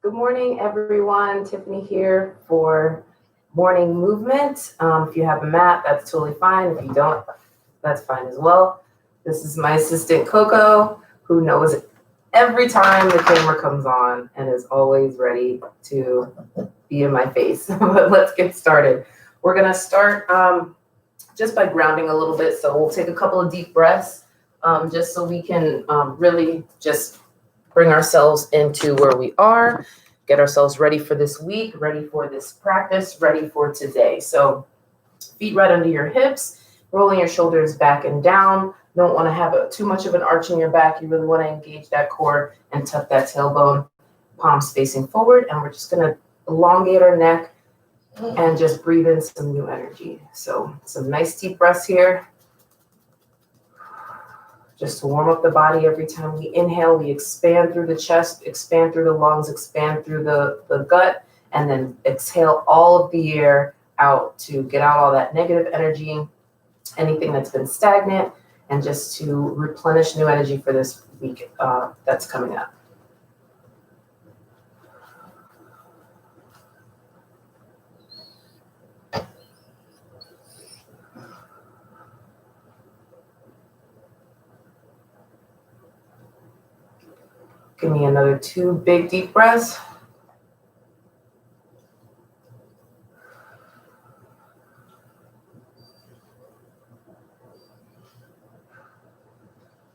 Good morning, everyone. Tiffany here for morning movement. If you have a mat, that's totally fine. If you don't, that's fine as well. This is my assistant, Coco, who knows every time the camera comes on and is always ready to be in my face. But let's get started. We're going to start just by grounding a little bit. So we'll take a couple of deep breaths just so we can really just bring ourselves into where we are, get ourselves ready for this week, ready for this practice, ready for today. So feet right under your hips, rolling your shoulders back and down. Don't want to have too much of an arch in your back. You really want to engage that core and tuck that tailbone, palms facing forward. And we're just going to elongate our neck and just breathe in some new energy. So some nice deep breaths here. Just to warm up the body. Every time we inhale, we expand through the chest, expand through the lungs, expand through the gut, and then exhale all of the air out to get out all that negative energy, anything that's been stagnant, and just to replenish new energy for this week that's coming up. Give me another 2 big deep breaths.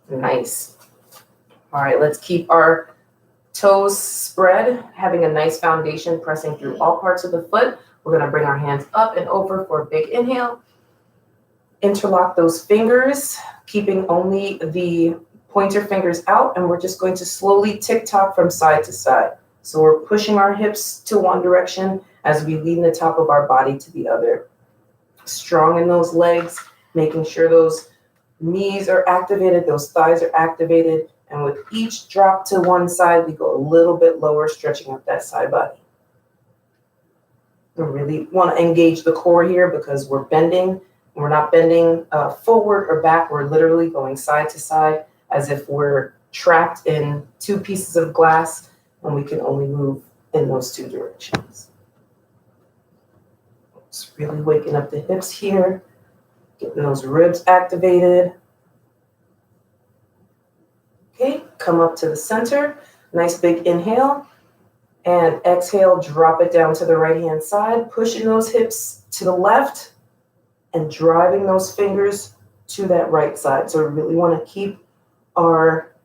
Nice. All right, let's keep our toes spread, having a nice foundation, pressing through all parts of the foot. We're going to bring our hands up and over for a big inhale. Interlock those fingers, keeping only the pointer fingers out, and we're just going to slowly tick-tock from side to side. So we're pushing our hips to one direction as we lean the top of our body to the other. Strong in those legs, making sure those knees are activated, those thighs are activated, and with each drop to one side, we go a little bit lower, stretching out that side body. We really want to engage the core here because we're bending. We're not bending forward or back. We're literally going side to side as if we're trapped in 2 pieces of glass and we can only move in those 2 directions. Just really waking up the hips here, getting those ribs activated. Okay, come up to the center. Nice big inhale. And exhale, drop it down to the right-hand side, pushing those hips to the left and driving those fingers to that right side. So we really want to keep our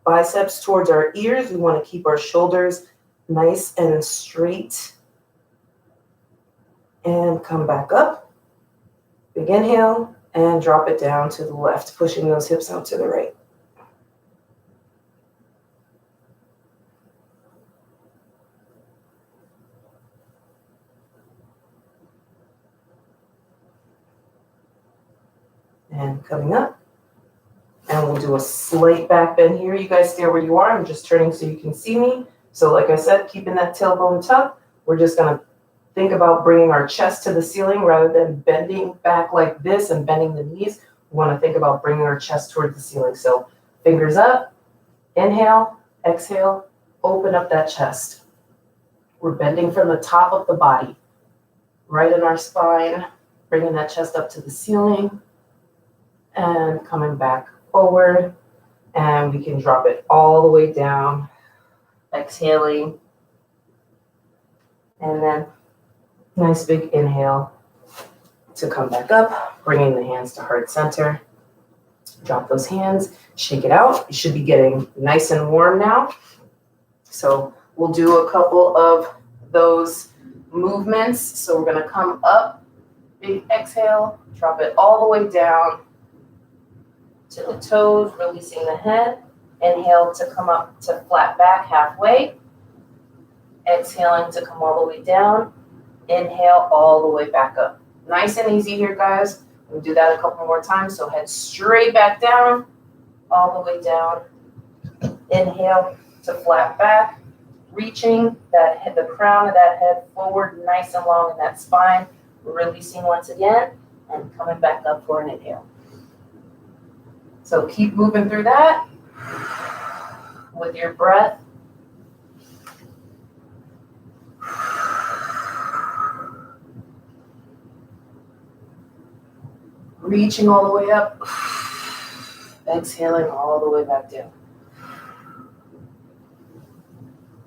biceps towards our ears. We want to keep our shoulders nice and straight. And come back up. Big inhale and drop it down to the left, pushing those hips out to the right. And coming up. And we'll do a slight back bend here. You guys stay where you are. I'm just turning so you can see me. So like I said, keeping that tailbone tucked, we're just going to think about bringing our chest to the ceiling rather than bending back like this and bending the knees. We want to think about bringing our chest towards the ceiling. So fingers up, inhale, exhale, open up that chest. We're bending from the top of the body, right in our spine, bringing that chest up to the ceiling and coming back forward, and we can drop it all the way down, exhaling, and then nice big inhale to come back up, bringing the hands to heart center. Drop those hands, shake it out. You should be getting nice and warm now. So we'll do a couple of those movements. So we're going to come up, big exhale, drop it all the way down to the toes, releasing the head. Inhale to come up to flat back halfway. Exhaling to come all the way down. Inhale all the way back up. Nice and easy here, guys. We'll do that a couple more times. So head straight back down, all the way down. Inhale to flat back, reaching that head, the crown of that head forward, nice and long in that spine. Releasing once again and coming back up for an inhale. So keep moving through that with your breath. Reaching all the way up. Exhaling all the way back down.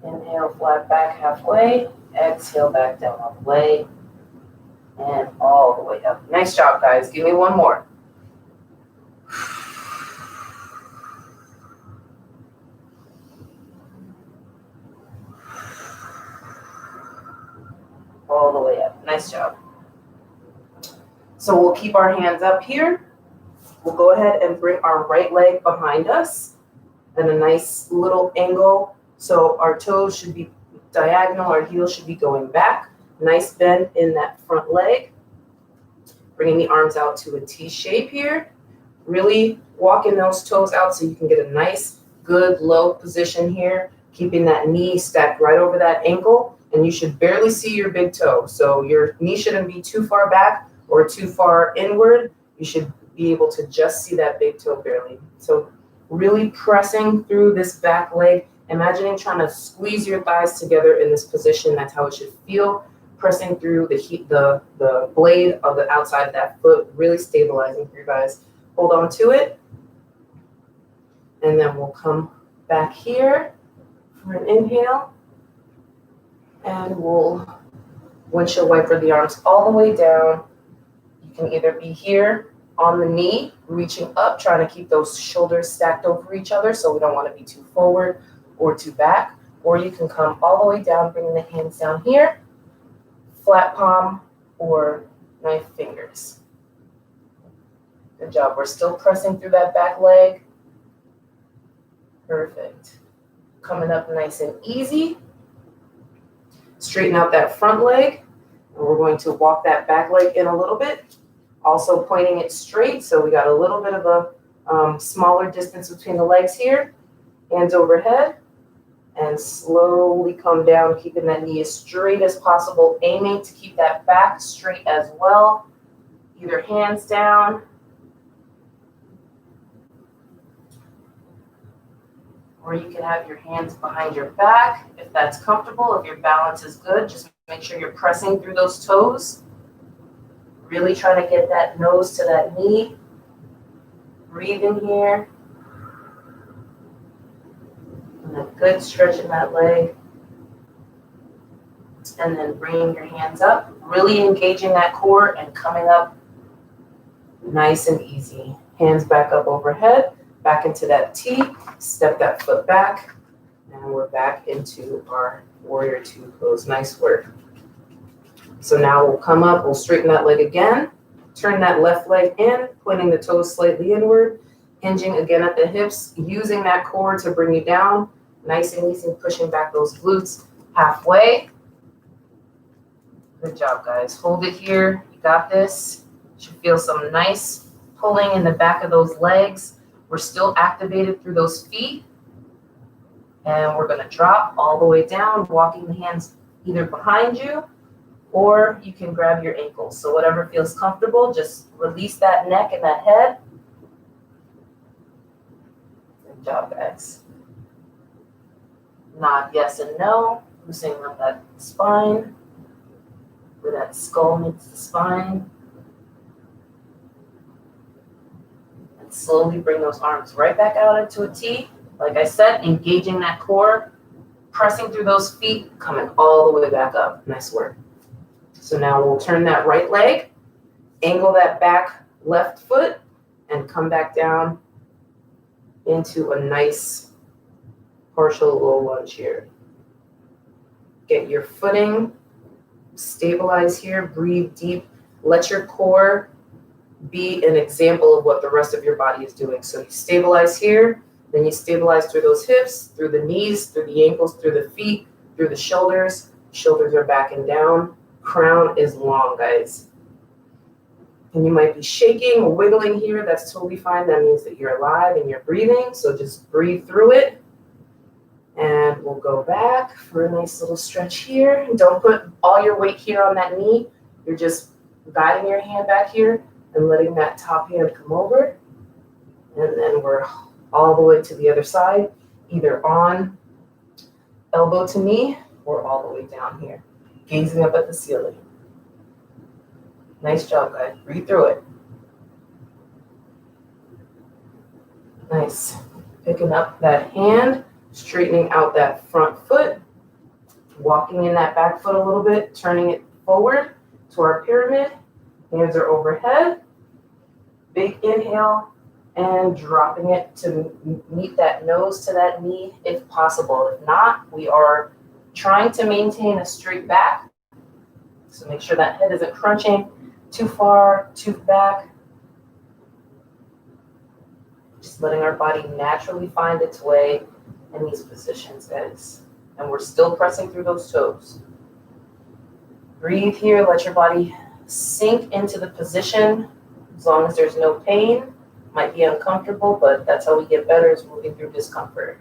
Inhale, flat back halfway. Exhale, back down all the way. And all the way up. Nice job, guys. Give me one more. All the way up. Nice job. So we'll keep our hands up here. We'll go ahead and bring our right leg behind us at a nice little angle. So our toes should be diagonal, our heels should be going back. Nice bend in that front leg. Bringing the arms out to a T shape here. Really walking those toes out so you can get a nice, good, low position here. Keeping that knee stacked right over that ankle. And you should barely see your big toe. So your knee shouldn't be too far back or too far inward. You should be able to just see that big toe barely. So really pressing through this back leg. Imagining trying to squeeze your thighs together in this position. That's how it should feel. Pressing through the blade of the outside of that foot, really stabilizing for you guys. Hold on to it. And then we'll come back here for an inhale. And we'll windshield wiper the arms all the way down. You can either be here on the knee, reaching up, trying to keep those shoulders stacked over each other so we don't want to be too forward or too back. Or you can come all the way down, bringing the hands down here. Flat palm or knife fingers. Good job. We're still pressing through that back leg. Perfect. Coming up nice and easy. Straighten out that front leg. And we're going to walk that back leg in a little bit. Also pointing it straight. So we got a little bit of a smaller distance between the legs here. Hands overhead. And slowly come down, keeping that knee as straight as possible, aiming to keep that back straight as well. Either hands down. Or you can have your hands behind your back if that's comfortable. If your balance is good, just make sure you're pressing through those toes. Really trying to get that nose to that knee. Breathe in here. And a good stretch in that leg. And then bringing your hands up, really engaging that core and coming up nice and easy. Hands back up overhead, back into that T, step that foot back, and we're back into our warrior two pose. Nice work. So now we'll come up, we'll straighten that leg again, turn that left leg in, pointing the toes slightly inward, hinging again at the hips, using that core to bring you down. Nice and easy, pushing back those glutes halfway. Good job, guys. Hold it here. You got this. You should feel some nice pulling in the back of those legs. We're still activated through those feet. And we're going to drop all the way down, walking the hands either behind you or you can grab your ankles. So whatever feels comfortable, just release that neck and that head. Good job, guys. Nod yes and no, loosening up that spine, where that skull meets the spine. And slowly bring those arms right back out into a T. Like I said, engaging that core, pressing through those feet, coming all the way back up. Nice work. So now we'll turn that right leg, angle that back left foot, and come back down into a nice partial low lunge here. Get your footing, stabilize here, breathe deep. Let your core be an example of what the rest of your body is doing. So you stabilize here, then you stabilize through those hips, through the knees, through the ankles, through the feet, through the shoulders. Shoulders are back and down. Crown is long, guys. And you might be shaking or wiggling here. That's totally fine. That means that you're alive and you're breathing. So just breathe through it. And we'll go back for a nice little stretch here. Don't put all your weight here on that knee. You're just guiding your hand back here and letting that top hand come over. And then we're all the way to the other side, either on elbow to knee or all the way down here, gazing up at the ceiling. Nice job, guys. Breathe through it. Nice. Picking up that hand, straightening out that front foot, walking in that back foot a little bit, turning it forward to our pyramid. Hands are overhead. Big inhale and dropping it to meet that nose to that knee if possible. If not, we are trying to maintain a straight back. So make sure that head isn't crunching too far, too back. Just letting our body naturally find its way in these positions, guys. And we're still pressing through those toes. Breathe here, let your body sink into the position as long as there's no pain. Might be uncomfortable, but that's how we get better, is moving through discomfort.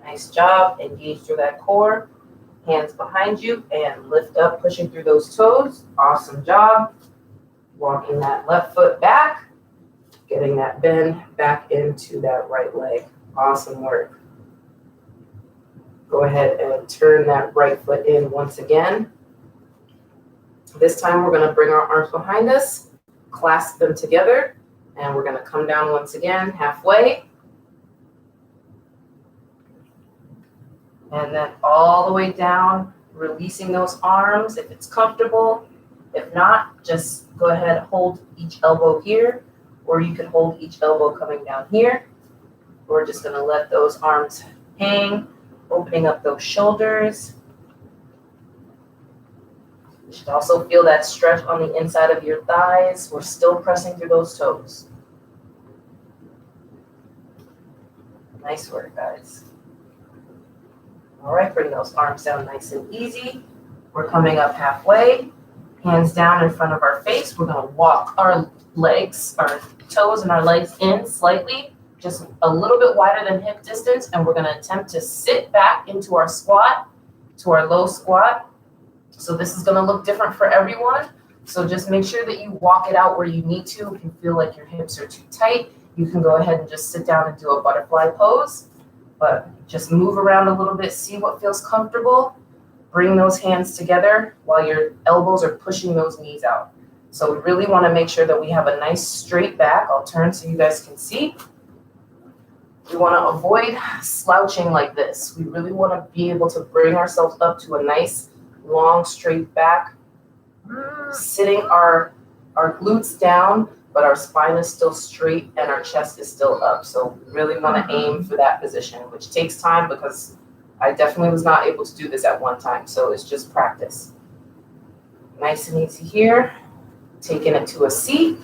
Nice job. Engage through that core. Hands behind you and lift up, pushing through those toes. Awesome job. Walking that left foot back, getting that bend back into that right leg. Awesome work. Go ahead and turn that right foot in once again. This time we're going to bring our arms behind us, clasp them together, and we're going to come down once again, halfway. And then all the way down, releasing those arms if it's comfortable. If not, just go ahead and hold each elbow here, or you can hold each elbow coming down here. We're just going to let those arms hang, opening up those shoulders. You should also feel that stretch on the inside of your thighs. We're still pressing through those toes. Nice work, guys. All right, bring those arms down nice and easy. We're coming up halfway. Hands down in front of our face. We're going to walk our legs, our toes and our legs in slightly, just a little bit wider than hip distance. And we're going to attempt to sit back into our squat, to our low squat. So this is going to look different for everyone. So just make sure that you walk it out where you need to. If you feel like your hips are too tight, you can go ahead and just sit down and do a butterfly pose. But just move around a little bit, see what feels comfortable. Bring those hands together while your elbows are pushing those knees out. So we really want to make sure that we have a nice straight back. I'll turn so you guys can see. We want to avoid slouching like this. We really want to be able to bring ourselves up to a nice, long, straight back. Sitting our glutes down, but our spine is still straight and our chest is still up. So we really want to aim for that position, which takes time because I definitely was not able to do this at one time. So it's just practice. Nice and easy here. Taking it to a seat.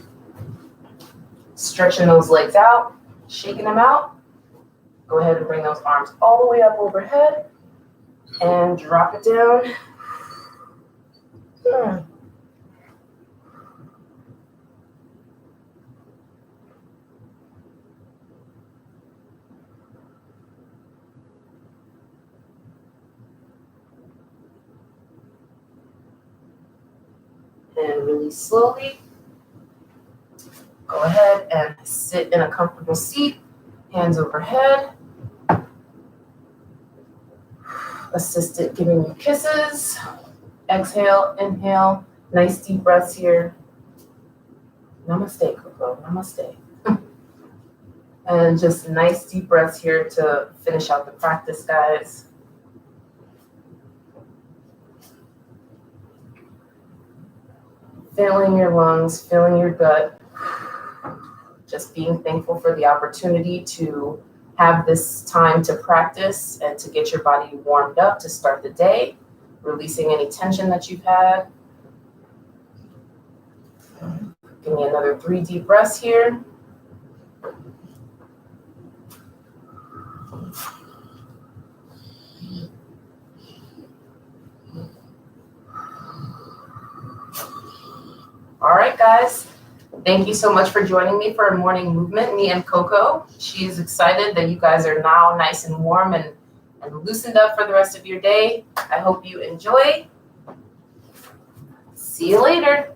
Stretching those legs out, shaking them out. Go ahead and bring those arms all the way up overhead and drop it down. And release slowly. Go ahead and sit in a comfortable seat, hands overhead. Assistant giving you kisses. Exhale, inhale. Nice deep breaths here. Namaste, Coco. Namaste. And just nice deep breaths here to finish out the practice, guys. Filling your lungs, filling your gut. Just being thankful for the opportunity to have this time to practice and to get your body warmed up to start the day, releasing any tension that you've had. Give me another 3 deep breaths here. All right, guys. Thank you so much for joining me for a morning movement, me and Coco. She's excited that you guys are now nice and warm and loosened up for the rest of your day. I hope you enjoy. See you later.